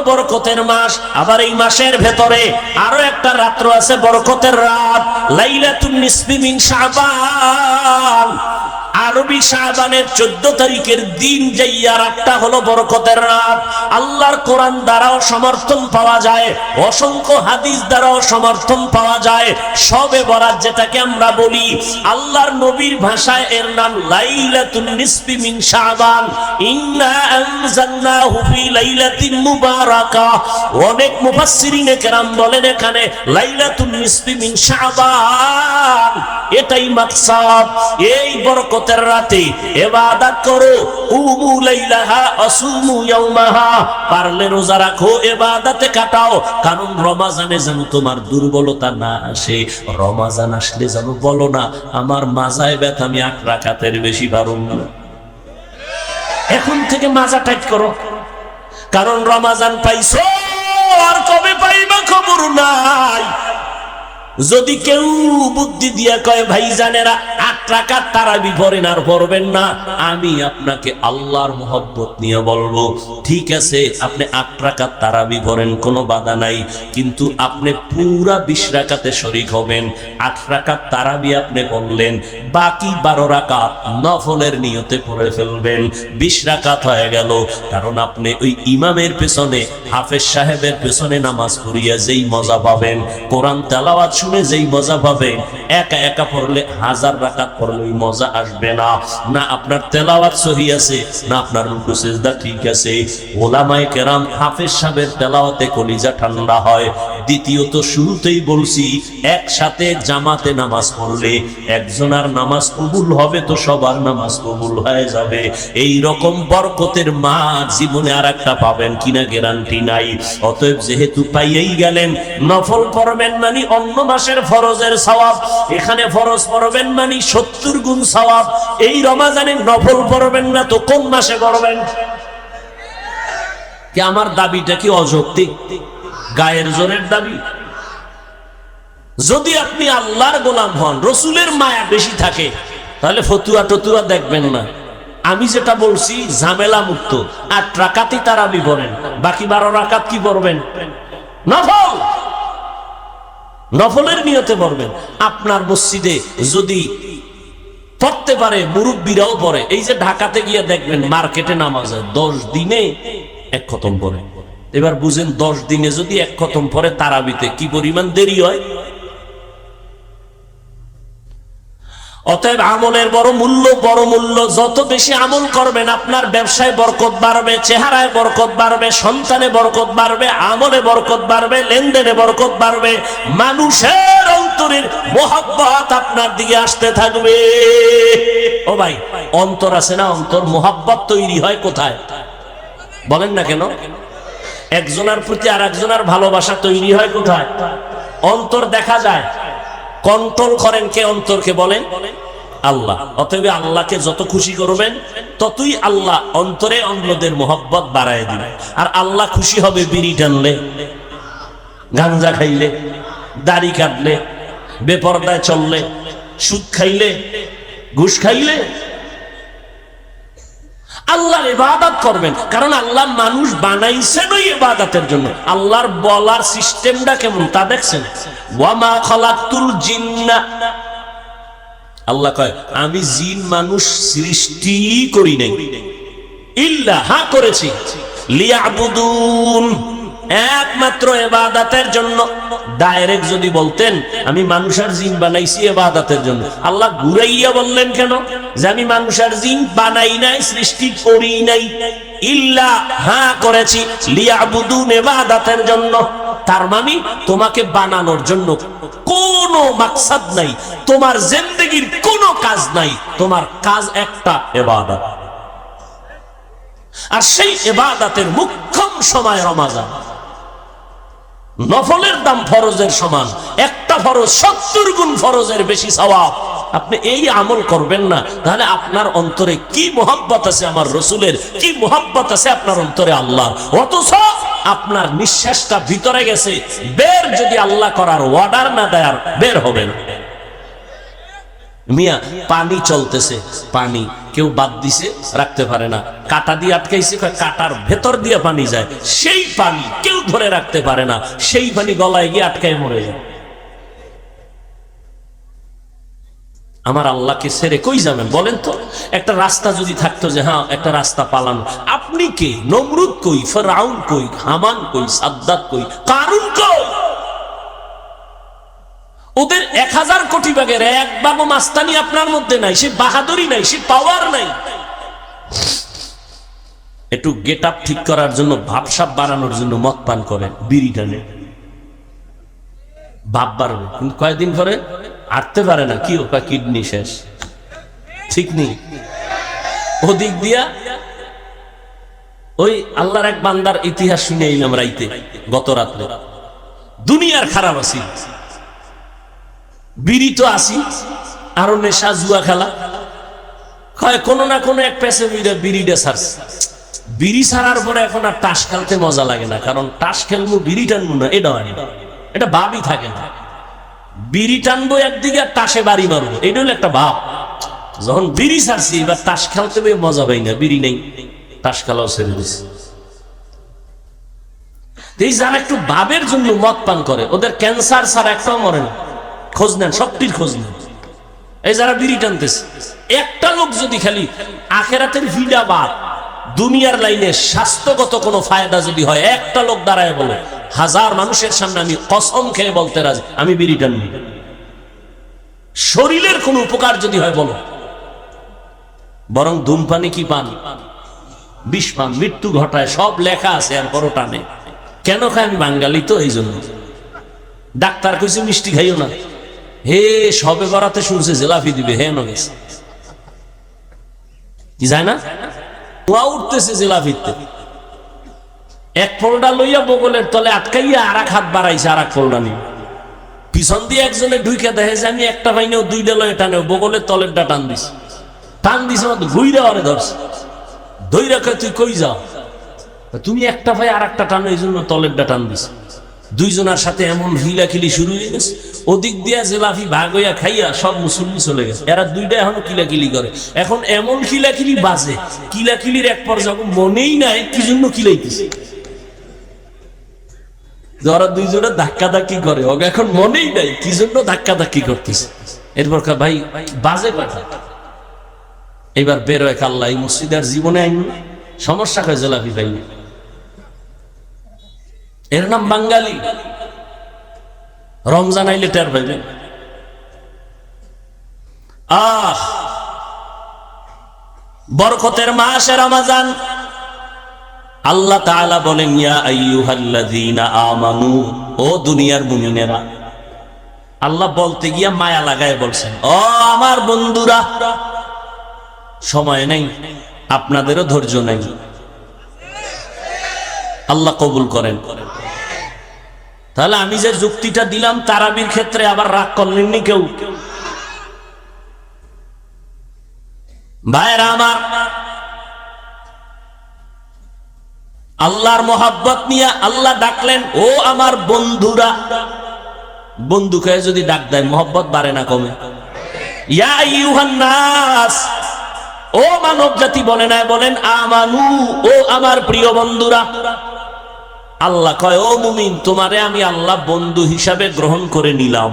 বরকতের মাস। আবার এই মাসের ভেতরে আরো একটা রাত্র আছে, বরকতের রাত, লাইলাতুন নিসফি মিন শাবান। আরবি শাবানের 14 তারিখের দিন যাইয়া রাতটা হলো বরকতের রাত। আল্লাহর কোরআন দ্বারাও সমর্থন পাওয়া যায়, অসংখ্য হাদিস দ্বারাও সমর্থন পাওয়া যায়। শবে বরাত যেটাকে আমরা বলি, আল্লাহর নবীর ভাষায় এর নাম লাইলাতুন নিসফি মিন শাবান। ইন্না আনজালনাহু ফি লাইলাতিন মুবারাকাহ। অনেক মুফাসসিরিনে কেরাম বলেন এখানে লাইলাতুন নিসফি মিন শাবান, এটাই মাকসাদ। এই বরকতের রাতে ইবাদত করো, কুমু লাইলাহা আসুমু ইয়াওমাহা, পারলে রোজা রাখো, ইবাদতে কাটাও। কারণ রমজানে যেন তোমার দুর্বলতা না আসে। রমজান আসলে যেন বলো না আমার মাজায় ব্যথা, আমি 8 রাকাতের বেশি পারুম না। এখন থেকে মাজা টাইট করো, কারণ রমজান পাইছো, আর কবে পাইবা খবর নাই। যদি কেউ বুদ্ধি দিয়া কয় ভাইজানেরা 8 রাকাত তারাবি পড়েন আর পড়বেন না, আমি আপনাকে আল্লাহর মোহব্বত নিয়ে বলবো ঠিক আছে, আপনি 8 রাকাত তারাবি পড়েন, কোনো বাধা নাই, কিন্তু আপনি পুরা 20 রাকাতে শরীক হবেন। 8 রাকাত তারাবি আপনি পড়লেন, বাকি 12 রাকাত নফলের নিয়তে পড়ে ফেলবেন। 20 রাকাত হয়ে গেল। কারণ আপনি ওই ইমামের পেছনে, হাফেজ সাহেবের পেছনে নামাজ পড়িয়া যেই মজা পাবেন, কোরআন তেলাওয়াত শুনে যেই মজা পাবেন, একা একা পড়লে 1000 রাকাত পড়লে ওই মজা আসবে না। না আপনার তেলাওয়াত সহি আছে, না আপনার রুকু সিজদা ঠিক আছে। ওলামায়ে কেরাম হাফেজ সাহেবের তেলাওয়াতে কলিজা ঠান্ডা হয়। দ্বিতীয়ত শুরুতেই বলছি, একসাথে জামাতে নামাজ পড়লে একজনের নামাজ কবুল হবে তো সবার নামাজ কবুল হয়ে যাবে। এই রকম বরকতের মা জীবনে আর একটা পাবেন কিনা গ্যারান্টি নাই। অতএব যেহেতু পাইয়েই গেলেন, নফল পড়বেন মানে অন্য মাসের ফরজের সওয়াব, এখানে ফরজ পড়বেন মানে 70 গুণ সওয়াব। এই রমজানে নফল পড়বেন না তো কোন মাসে পড়বেন? কি আমার দাবিটা কি অযৌক্তিক, গায়ের জোরের দাবি? যদি আপনি আল্লাহর গোলাম হন, রসুলের মায়া বেশি থাকে, তাহলে ফতুয়া টতুয়া দেখবেন না। আমি যেটা বলছি ঝামেলা মুক্ত। 8 রাকাতই তারাবি পড়েন, বাকি 12 রাকাত কি পড়বেন? নফল, নফলের নিয়তে পড়বেন। আপনার মসজিদে যদি পড়তে পারে, মুরব্বীরাও পড়ে। এই যে ঢাকাতে গিয়ে দেখবেন মার্কেটে নামাজ হয় 10 দিনে 1 খতম পড়ে। এবার বুঝেন 10 দিনে যদি 1 খতম পড়ে তারাবিতে কি পরিমাণ দেরি হয়। অতএব আমলের বড় মূল্য। যত বেশি আমল করবেন আপনার ব্যবসায় বরকত বাড়বে, চেহারায় বরকত বাড়বে, সন্তানে বরকত বাড়বে, আমলে বরকত বাড়বে, লেনদেনে বরকত বাড়বে, মানুষের অন্তরের মোহাব্বত আপনার দিকে আসতে থাকবে। ও ভাই, অন্তর আছে না, অন্তর মোহাব্বত তৈরি হয় কোথায় বলেন না কেন? একজনের প্রতি আর একজনের ভালোবাসা তৈরি হয় কোথায়? অন্তর দেখা যায়। কন্ট্রোল করেন কে অন্তরকে বলেন? আল্লাহ। অতএব আল্লাহকে যত খুশি করবেন ততই আল্লাহ অন্তরে অন্যদের মোহাব্বত বাড়ায় দিবে। আর আল্লাহ খুশি হবে বিড়ি টানলে, গাঞ্জা খাইলে, দাড়ি কাটলে, বেপরদায় চললে, সুদ খাইলে, ঘুষ খাইলে। আল্লাহর ইবাদত করবেন, কারণ আল্লাহ মানুষ বানাইছেন ওই ইবাদতের জন্য। আল্লাহর বলার সিস্টেমটা কেমন তা দেখছেন? ওয়ামা খালাকতুল জিন্না, আল্লাহ কয় আমি জিন মানুষ সৃষ্টি করি নাই, ইল্লা হ্যাঁ করেছি, লিয়াবুদুন, একমাত্র ইবাদতের জন্য। ডাইরেক্ট যদি বলতেন আমি মানুষ আর জিন বানাইছি ইবাদতের জন্য, আল্লাহ ঘুরাইয়া বললেন কেন যে আমি মানুষ আর জিন বানাই নাই, সৃষ্টি করি নাই? ইল্লা হ্যাঁ করেছি, লিয়াবুদুন, ইবাদতের জন্য। তার মানে তোমাকে বানানোর জন্য কোনো মাকসাদ নাই, তোমার জিন্দেগীর কোনো কাজ নাই, তোমার কাজ একটা ইবাদত। আর সেই ইবাদতের মুখ্যম সময় রমজান। নফলের দাম ফরজের সমান, একটা ফরজ 70 গুণ ফরজের বেশি সওয়াব। আপনি এই আমল করবেন না, তাহলে আপনার অন্তরে কি মোহাব্বত আছে আমার রসুলের, কি মোহাব্বত আছে আপনার অন্তরে আল্লাহ। অথচ আপনার নিঃশ্বাসটা ভিতরে গেছে, বের যদি আল্লাহ করার অর্ডার না দেয় আর বের হবে না। মিয়া পানি চলতেছে, পানি কেউ বাদ দিছে রাখতে পারে না, কাটা দিয়ে আটকাইছে, কাটার ভেতর দিয়ে পানি যায়, সেই পানি কেউ ধরে রাখতে পারে না, সেই পানি গলায় গিয়ে আটকায় মরে যায়। আমার আল্লাহকে ছেড়ে কই যাবেন বলেন তো? একটা রাস্তা যদি থাকতো যে হ্যাঁ একটা রাস্তা পালানো, আপনি কে? নমরুদ কই, ফিরআউন কই, হামান কই, সাদ্দাত কই, কারুন কই? ওদের 1000 কোটি ভাগের এক ভাগও মাস্তানি আপনার মধ্যে নাই, সে বাহাদুরি নাই, সে পাওয়ার নাই। একটু গেট আপ ঠিক করার জন্য, ভাবসাব বাড়ানোর জন্য মদ পান করেন, বিড়ি টানে, ভাব বাড়বে, কিন্তু কয়েকদিন পরে হাঁটতে পারে না, কি ওকা কিডনি শেষ, ঠিক নেই। ওদিক দিয়া ওই আল্লাহর এক বান্দার ইতিহাস শুনে এলাম রাইতে, গত রাত্রে। দুনিয়ার খারাপ আছি, বিড়ি তো আসি, আরো নেশা, জুয়া খেলা, হয় কোনো না কোনো এক পেছে বিড়িটা ছাড়ছে। বিড়ি ছাড়ার পরে এখন আর তাস খেলতে মজা লাগে না, কারণ তাস খেলবো বিড়ি টানবো না, এটা হয় না, এটা ভাবই থাকে না। বিড়ি টানবো একদিকে আর তাসে বাড়ি মারবো, এটা হলো একটা ভাব। যখন বিড়ি ছাড়ছি এবার তাস খেলতে মজা পাই না, বিড়ি নেই, তাস খেলাও ছেড়ে দিছি। এই যারা একটু ভাবের জন্য মদ পান করে, ওদের ক্যান্সার ছাড়া একটাও মরে না, খোঁজ নেন, সবটির খোঁজ নেন। এই যারা বিড়ি টানতেছে, একটা লোক যদি খালি আখেরাতের ভিড়া বাদ, দুনিয়ার লাইনে স্বাস্থ্যগত কোনো ফায়দা যদি হয়, একটা লোক দাঁড়ায় বলে 1000 মানুষের সামনে আমি কসম খেয়ে বলতে রাজি, আমি বিড়ি টানবি। শরীরের কোনো উপকার যদি হয় বলো, বরং ধূমপানি কি পান, বিষ পান, মৃত্যু ঘটায়, সব লেখা আছে, আর বড় টানে। কেন খায়? আমি বাঙালি তো, এই জন্য। ডাক্তার কইছে মিষ্টি খাইও না, হে সবে বরাতে শুনছে জিলাপি দিবে, হে নগেছে কি যায় না, ধোয়া উঠতেছে জিলাপিতে, এক ফোল্ডা লইয়া বগলের তলে আটকাইয়া আর এক হাত বাড়াইছে, আর এক ফোল্ডা নিয়ে পিছন দিয়ে একজনে ঢুকে দেখে যে আমি একটা পাইনেও দুইটা লয়ে টানে, বগলের তলেরটা টান দিস, টান দিছে মতো ঘুইরা অরে ধরছে, ধই রাখে তুই কই যাও, তুমি একটা ভাই আর একটা টানো, এই জন্য তলেরটা টান দিস। দুইজনের সাথে এমন হিলাখিলি শুরু হয়ে গেছে, ওদিক দিয়া জিলাপি ভাগ হইয়া খাইয়া সব মুসল্লি চলে গেছে, এরা দুইটা এখনো কিলাকিলি করে। এখন এমন কিলাকিলি বাজে, কিলাকিলির এক পর্যায়ে মনেই নাই কি জন্য কিলাইতেছে, যারা দুইজনে ধাক্কা ধাক্কি করে, ওকে এখন মনেই নাই কি জন্য ধাক্কা ধাক্কি করতেছে। এরপর ভাই বাজে কথা, এবার বেরোয় কাল্লা, এই মসজিদের জীবনে আইন সমস্যা হয়, জিলাপি পাই, এর নাম বাঙালি। রমজান আইলে টের পাইবেন। বরকতের মাস রমজান, আল্লাহ তাআলা বলেন ইয়া আইয়ুহাল্লাযীনা আমানু, ও দুনিয়ার মুমিনেরা। আল্লাহ বলতে গিয়া মায়া লাগায় বলছেন, ও আমার বন্ধুরা। সময় নেই, আপনাদেরও ধৈর্য নেই, আল্লাহ কবুল করেন। তাহলে আমি যে যুক্তিটা দিলাম তারাবির ক্ষেত্রে আবার রাগ করলেননি কেউ? ভাইরা আমার, আল্লাহর মোহাব্বত নিয়ে আল্লাহ ডাকলেন, ও আমার বন্ধুরা। বন্ধুকে যদি ডাক দেয় মোহাব্বত বাড়ে না কমে? ইয়া আইয়ুহান নাস, ও মানব জাতি বলে না, বলেন আমানু, ও আমার প্রিয় বন্ধুরা। আল্লাহ কয়, ও মুমিন, তোমারে আমি আল্লাহ বন্ধু হিসাবে গ্রহণ করে নিলাম।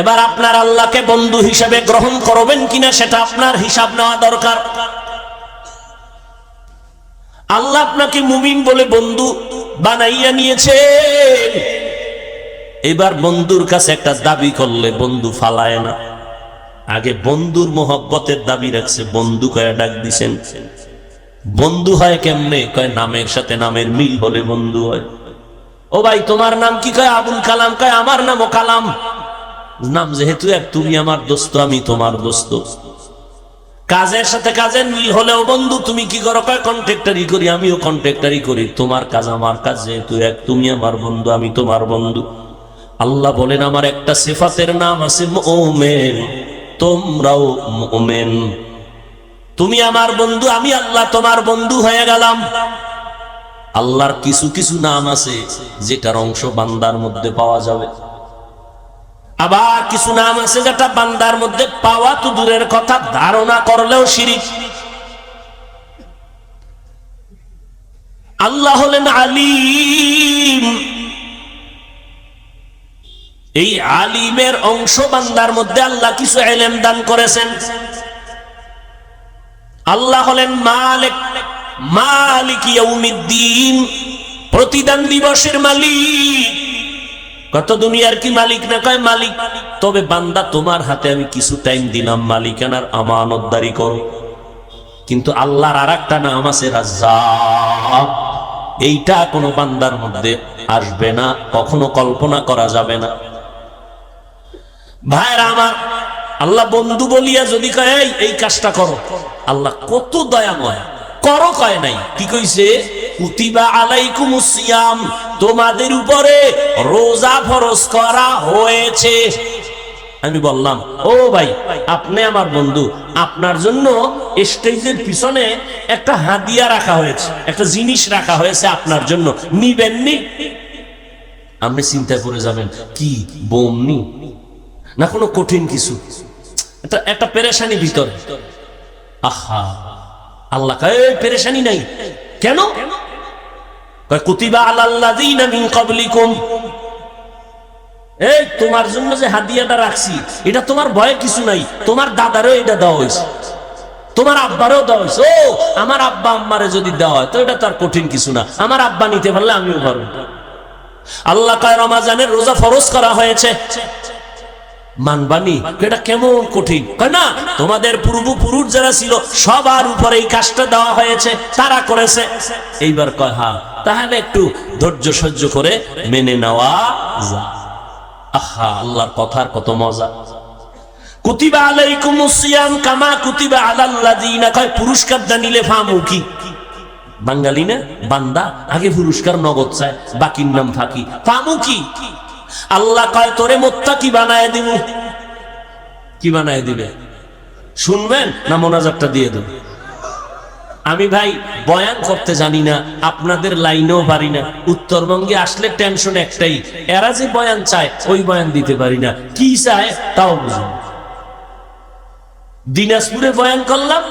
এবার আপনার আল্লাহকে বন্ধু হিসাবে গ্রহণ করবেন কিনা সেটা আপনার হিসাব নেওয়া দরকার। আল্লাহ আপনাকে মুমিন বলে বন্ধু বানাইয়া নিয়েছে, এবার বন্ধুর কাছে একটা দাবি করলে বন্ধু ফালায় না, আগে বন্ধুর মোহব্বতের দাবি রাখছে, বন্ধু কয়ে ডাক দিছেন। বন্ধু হয় কেমনে? কয় নামের সাথে নামের মিল হলে বন্ধু হয়। ও ভাই তোমার নাম কি? কয় আবুল কালাম। কয় আমার নামও কালাম, নাম যেহেতু এক, তুমি আমার দোস্ত, আমি তোমার দোস্ত। কাজের সাথে কাজের মিল হলেও বন্ধু। তুমি কি করো? কয় কন্ট্রাক্টরি করি, আমিও কন্ট্রাক্টরি করি। তোমার কাজ আমার কাজ যেহেতু এক, তুমি আমার বন্ধু, আমি তোমার বন্ধু। আল্লাহ বলেন আমার একটা সিফাতের নাম আছে মুমিন, তোমরাও মুমিন। তুমি আমার বন্ধু, আমি আল্লাহ তোমার বন্ধু হয়ে গেলাম। আল্লাহর কিছু কিছু নাম আছে যেটার অংশ বান্দার মধ্যে পাওয়া যাবে। আবার কিছু নাম আছে যেটা বান্দার মধ্যে পাওয়া তো দূরের কথা, ধারণা করলেও শিরিক। আল্লাহ হলেন আলিম, এই আলিমের অংশ বান্দার মধ্যে আল্লাহ কিছু ইলম দান করেছেন। আল্লাহ হলেন মালিক, মালিক ইয়াউমিদ্দিন, প্রতিদান দিবসের মালিক। কত দুনিয়ার কি মালিক না? কয় মালিক। তবে বান্দা তোমার হাতে আমি কিছু টাইম দিলাম, মালিকানার আমানতদারি করো। কিন্তু আল্লাহর আর একটা নাম আছে রাজ্জাক, এইটা কোনো বান্দার মধ্যে আসবে না, কখনো কল্পনা করা যাবে না। ভাইরা আমার, আল্লাহ বন্ধু বলিয়া যদি কয় এই কাজটা করো, আল্লাহ কত দয়াময়, করো কয় নাই, কি কইছে? কুতিবা আলাইকুমুস সিয়াম, তোমাদের উপরে রোজা ফরজ করা হয়েছে। আমি বললাম, ও ভাই আপনি আমার বন্ধু, আপনার জন্য স্টেজের পিছনে একটা হাদিয়া রাখা হয়েছে, একটা জিনিস রাখা হয়েছে আপনার জন্য, নিবেননি? আপনি চিন্তা করে যাবেন, কি বোমনি না কোনো কঠিন কিছু, একটা পেরেশানি ভিতরে। আহা, আল্লাহ কয় পেরেশানি নাই কেন? কুতিবা আলাল্লাযীনা মিন ক্বাবলিকুম, এই তোমার জন্য যে হাদিয়াটা রাখছি, এটা তোমার ভয়ে কিছু নাই, তোমার দাদারও এটা দেওয়া হয়েছে, তোমার আব্বারও দেওয়া হয়েছে। ও আমার আব্বা আম্মারে যদি দেওয়া হয় তো এটা তো আর কঠিন কিছু না, আমার আব্বা নিতে পারলে আমিও পারবো। আল্লাহ কয় রমজানের রোজা ফরজ করা হয়েছে, মানবানি? এটা কেমন কঠিন? কয় না, তোমাদের পূর্বপুরুষ যারা ছিল সবার উপরে এই কাজটা দেওয়া হয়েছে, তারা করেছে। এইবার কয় হ্যাঁ, তাহলে একটু ধৈর্য সহ্য করে মেনে নেওয়া যায়। আহা, আল্লাহর কথার কত মজা। কুতিবা আলাইকুমুস সিয়াম কামা কুতিবা আলাল্লাযীনা, কয় পুরস্কার জানিলে ফামু কি? বাঙালি না, বান্দা আগে পুরস্কার নগদ চায়, বাকির নাম ফাঁকি। ফামু কি? আল্লাহ কয় তোরে মুত্তাকি বানায় দিব। কি বানায় দিবে? শুনবেন না মোনাজাতটা দিয়ে দেব? আমি ভাই বয়ান করতে জানি না, আপনাদের লাইনেও পারি না। উত্তরবঙ্গে আসলে টেনশন একটাই, এরা যে বয়ান চায় ওই বয়ান দিতে পারি না, কি চায় তাও বুঝুন। দিনাজপুরে বয়ান করলাম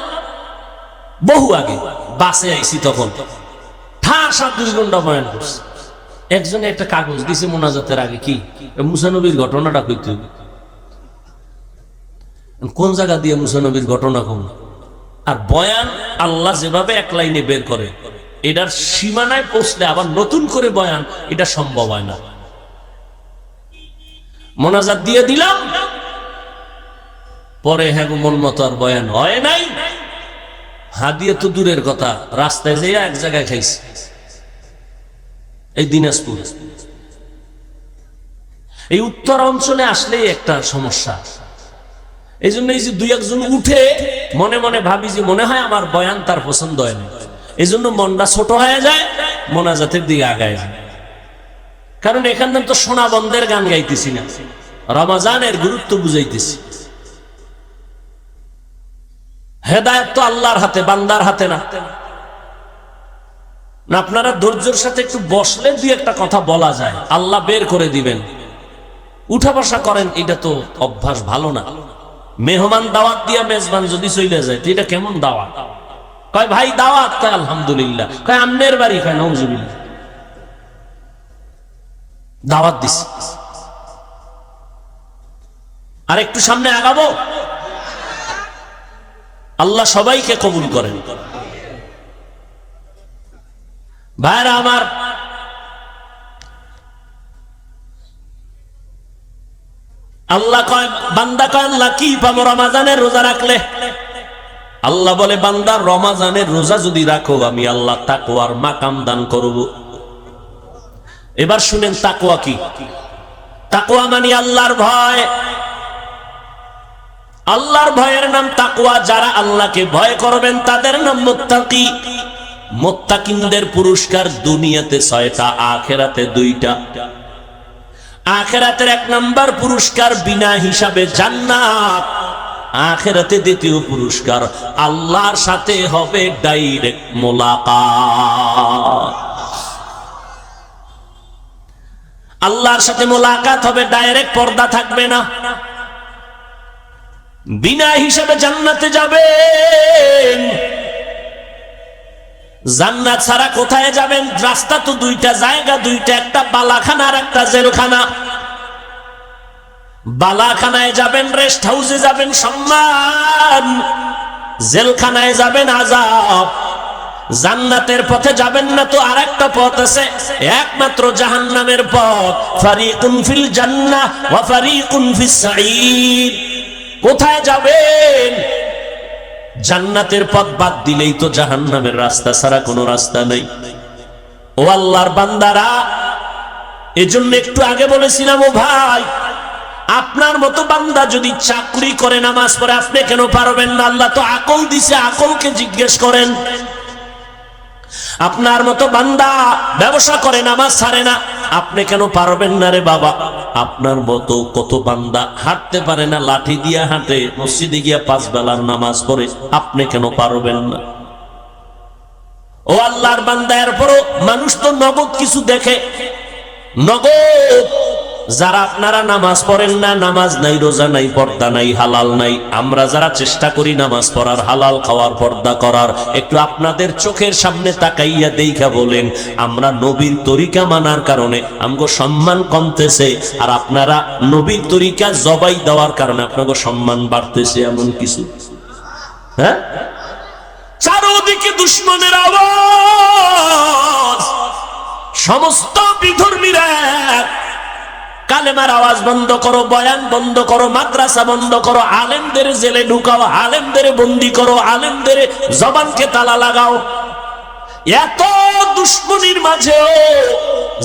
বহু আগে, বাসে আইছি তখন, ঠাস ২ ঘন্টা বয়ান করছি। একজনে একটা কাগজ দিছে মোনাজাতের আগে, কি মুসা নবীর ঘটনাটা কইতে হবে। কোন জায়গা দিয়ে মুসা নবীর ঘটনা কম? আর বয়ান আল্লাহ যেভাবে এক লাইনে বের করে, এটার সীমানায় পৌঁছলে আবার নতুন করে বয়ান, এটা সম্ভব হয় না। মোনাজাত দিয়ে দিলাম, পরে হ্যাঁ মন মতো আর বয়ান হয় নাই। হাদিয়া তো দূরের কথা, রাস্তায় যেয়ে এক জায়গায় খাইছি, এই দিনাজপুর। এই উত্তর অঞ্চলে আসলেই একটা সমস্যা। এই জন্য এই যে ২-১ জন উঠে মনে মনে ভাবি যে মনে হয় আমার বয়ান তার পছন্দ হয় না, এই জন্য মনটা ছোট হয়ে যায়, মোনাজাতের দিকে আগায় যায়। কারণ এখানে তো সোনা বন্ধের গান গাইতেছি না, রমজানের গুরুত্ব বুঝাইতেছি। হেদায়েত তো আল্লাহর হাতে, বান্দার হাতে না। আপনারা ধৈর্যের সাথে একটু বসলে ২-১টা কথা বলা যায়, আল্লাহ বের করে দিবেন। উঠা বসা করেন, এটা তো অভ্যাস ভালো না। মেহমান দাওয়াত দিয়া মেজবান যদি চলে যায়, এটা কেমন দাওয়াত? কয় ভাই দাওয়াত, কয় আলহামদুলিল্লাহ, কয় আমনের বাড়ি, কয় নাউজুবিল্লাহ, দাওয়াত দিছি। আর একটু সামনে আগাবো, আল্লাহ সবাইকে কবুল করেন। ভাইরা আমার, আল্লাহ কয়, বান্দা কয় আল্লাহ কি পাবো রমজানের রোজা রাখলে? আল্লাহ বলে বান্দা রমজানের রোজা যদি রাখো, আমি আল্লাহ তাকওয়ার মাকাম দান করব। এবার শুনেন তাকওয়া কি? তাকওয়া মানে আল্লাহর ভয়। আল্লাহর ভয়ের নাম তাকওয়া। যারা আল্লাহকে ভয় করবেন তাদের নাম মুত্তাকি। মুত্তাকিনদের পুরস্কার দুনিয়াতে ৬টা, আখিরাতে ২টা। আখিরাতের ১ নাম্বার পুরস্কার বিনা হিসাবে জান্নাত। আখিরাতে ২য় পুরস্কার আল্লাহর সাথে হবে ডাইরেক্ট মোলাকাত। আল্লাহর সাথে মোলাকাত হবে, ডাইরেক্ট পর্দা থাকবে না। বিনা হিসাবে জান্নাতে যাবেন। জান্নাত ছাড়া কোথায় যাবেন? রাস্তা তো দুইটা, জায়গা দুইটা, একটা বালাখানা আর একটা জেলখানা। বালাখানায় যাবেন, রেস্ট হাউসে যাবেন সম্মান, জেলখানায় যাবেন আযাব। জান্নাতের পথে যাবেন না তো আরেকটা পথ আছে, একমাত্র জাহান্নামের পথ। ফারিকুন ফিল জান্নাহ ওয়া ফারিকুন ফিস সাঈর। কোথায় যাবেন? জান্নাতের পথ বাদ দিলেই তো জাহান্নামের রাস্তা ছাড়া কোনো রাস্তা নেই। ও আল্লাহর বান্দারা, এজন্য একটু আগে বলেছিলাম, ও ভাই, আপনার মতো বান্দা যদি চাকরি করে, নামাজ পড়ে, আপনি কেন পারবেন না? আল্লাহ তো আকল দিছে, আকলকে জিজ্ঞেস করেন। আপনার মতো বান্দা ব্যবসা করে, নামাজ ছাড়ে না, আপনি কেন পারবেন না রে বাবা? আপনার মতো কত বান্দা হাঁটতে পারে না, লাঠি দিয়ে হাঁটে, মসজিদে গিয়া 5 বেলার নামাজ পড়ে, আপনি কেন পারবেন না? ও আল্লাহর বান্দা, এরপরও মানুষ তো নগদ কিছু দেখে, নগদ। যারা আপনারা নামাজ পড়েন না, নামাজ নাই, রোজা নাই, পর্দা নাই, হালাল নাই, আমরা যারা চেষ্টা করি নামাজ পড়ার, হালাল খাওয়ার, পর্দা করার, একটু আপনাদের চোখের সামনে তাকাইয়া দেখা বলেন, আমরা নবীর তরিকা মানার কারণে আমগো সম্মান কমতেছে, আর আপনারা নবীর তরিকা জবাই দেওয়ার কারণে আপনাকে সম্মান বাড়তেছে, এমন কিছু? হ্যাঁ, চারদিকে দুশ্মনের আওয়াজ, সমস্ত বিধর্মীরা কালেমার আওয়াজ বন্ধ করো, বয়ান বন্ধ করো, মাদ্রাসা বন্ধ করো, আলেমদের জেলে ঢুকাও, আলেমদের বন্দি করো, আলেমদের জবানকে তালা লাগাও। এত দুশ্মনীর মাঝেও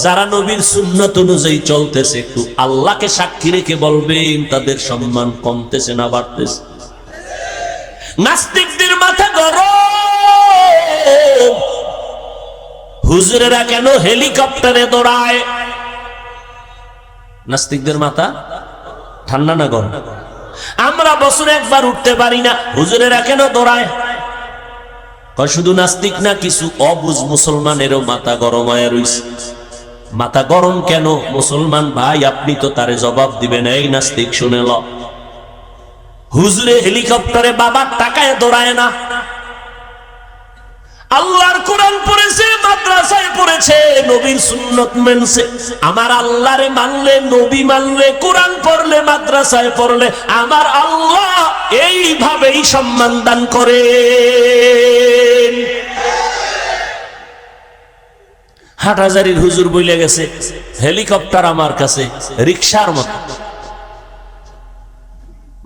যারা নবীর সুন্নাত অনুযায়ী চলতেছে, একটু আল্লাহকে সাক্ষী রেখে বলবেন তাদের সম্মান কমতেছে না বাড়তেছে? নাস্তিকদের মাথা গরম, হুজুরেরা কেন হেলিকপ্টারে দৌড়ায়? নাস্তিকদের মাথা ঠান্ডা না গরম? আমরা বছরে একবার উঠতে পারি না, হুজুরেরা কেন দৌড়ায়? শুধু নাস্তিক না, কিছু অবুঝ মুসলমানেরও মাথা গরম হয়ে রইছে। মাথা গরম কেন? মুসলমান ভাই, আপনি তো তারে জবাব দিবেন। এই নাস্তিক, শুনে ল, হুজুরে হেলিকপ্টারে বাবার টাকায় দৌড়ায় না, আল্লাহর কোরআন পড়েছে, মাদ্রাসায় পড়েছে, নবীর সুন্নত মানছে। আমার আল্লাহরে মানলে, নবী মানলে, কোরআন পড়লে, মাদ্রাসায় পড়লে, আমার আল্লাহ এইভাবেই সম্মান দান করে। হাটহাজারীর হুজুর বলে গেছে, হেলিকপ্টার আমার কাছে রিকশার মতো।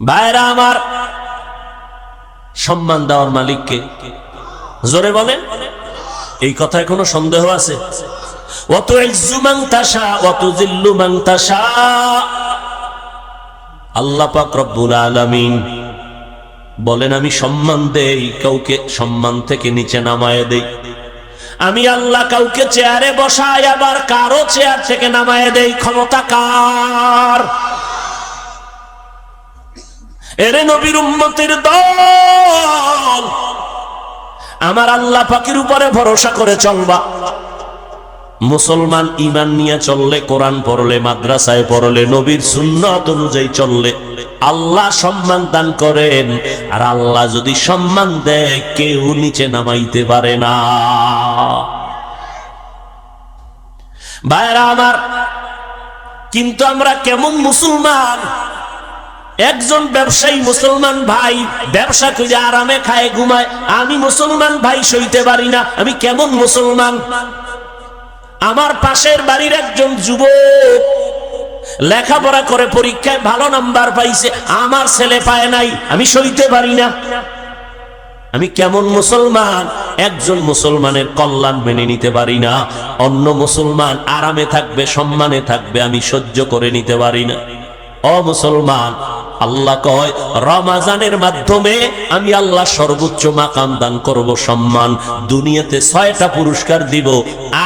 ভাইরা আমার, সম্মান দেওয়ার মালিককে জোরে বলেন। এই কথায় কোনো সন্দেহ আছে? ওয়া তুইজ্জু মান তাশা ওয়া তুযিল্লু মান তাশা। আল্লাহ পাক রব্বুল আলামিন বলেন, আমি সম্মান দেই, কাউকে সম্মান থেকে নিচে নামায় দেই। আমি আল্লাহ কাউকে চেয়ারে বসাই, আবার কারো চেয়ার থেকে নামায় দেই। ক্ষমতা কার? এরে নবীর উম্মতের দল, আমার আল্লাহ পাকের উপরে ভরসা করে চলবা। মুসলমান ঈমান নিয়ে চললে, কোরআন পড়লে, মাদ্রাসায় পড়লে, নবীর সুন্নাত অনুযায়ী চললে আল্লাহ সম্মান দান করেন। আর আল্লাহ যদি সম্মান দেয়, কেউ নিচে নামাইতে পারে না। ভাইরা আমার, কিন্তু আমরা কেমন মুসলমান? একজন ব্যবসায়ী মুসলমান ভাই ব্যবসা করে আরামে খায়, ঘুমায়, আমি মুসলমান ভাই সইতে পারি না। আমি কেমন মুসলমান? আমার পাশের বাড়ির একজন যুবক লেখাপড়া করে পরীক্ষায় ভালো নাম্বার পাইছে, আমার ছেলে পায় নাই, আমি সইতে পারি না। আমি কেমন মুসলমান? একজন মুসলমানের কল্যাণ মেনে নিতে পারি না, অন্য মুসলমান আরামে থাকবে, সম্মানে থাকবে, আমি সহ্য করে নিতে পারি না। ও মুসলমান, আল্লাহ কয় রমজানের মাধ্যমে আমি আল্লাহ সর্বোচ্চ মাকাম দান করব, সম্মান। দুনিয়াতে 6টা পুরস্কার দিব,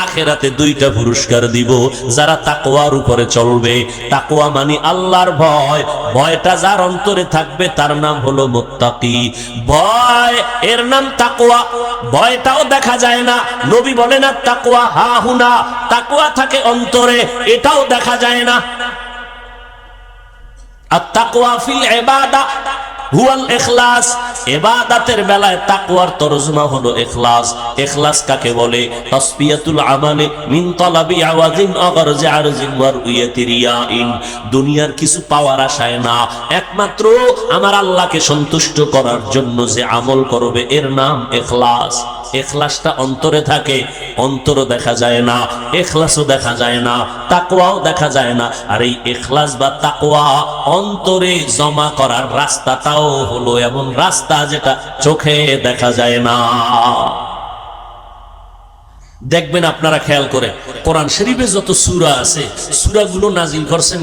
আখিরাতে 2টা পুরস্কার দিব যারা তাকওয়ার উপরে চলবে। তাকওয়া মানে আল্লাহর ভয়, ভয়টা যার অন্তরে থাকবে তার নাম হলো মুত্তাকি। ভয় এর নাম তাকওয়া। ভয়টাও দেখা যায় না, নবী বলেন না তাকওয়া হা হুনা, তাকওয়া থাকে অন্তরে, এটাও দেখা যায় না। আত-তাকওয়া ফিল ইবাদা হুয়াল ইখলাস, ইবাদতের বেলায় তাকওয়ার তরজমা হলো ইখলাস। ইখলাস কাকে বলে? তাসফিয়াতুল আমালি মিন তালাবি আওয়াজিন আগারজি আরজিন ওয়া রুয়াতি রিয়াইন। দুনিয়ার কিছু পাওয়ার আশায় না, একমাত্র আমার আল্লাহকে সন্তুষ্ট করার জন্য যে আমল করবে এর নাম ইখলাস। ইখলাসটা অন্তরে থাকে, অন্তরও দেখা যায় না, ইখলাসও দেখা যায় না, তাকওয়াও দেখা যায় না। আর এই ইখলাস বা তাকওয়া অন্তরে জমা করার রাস্তাটাও হলো এমন রাস্তা যেটা চোখে দেখা যায় না। দেখবেন আপনারা খেয়াল করে কোরআন শরীফে যত সূরা আছে, সূরাগুলো নাজিল করছেন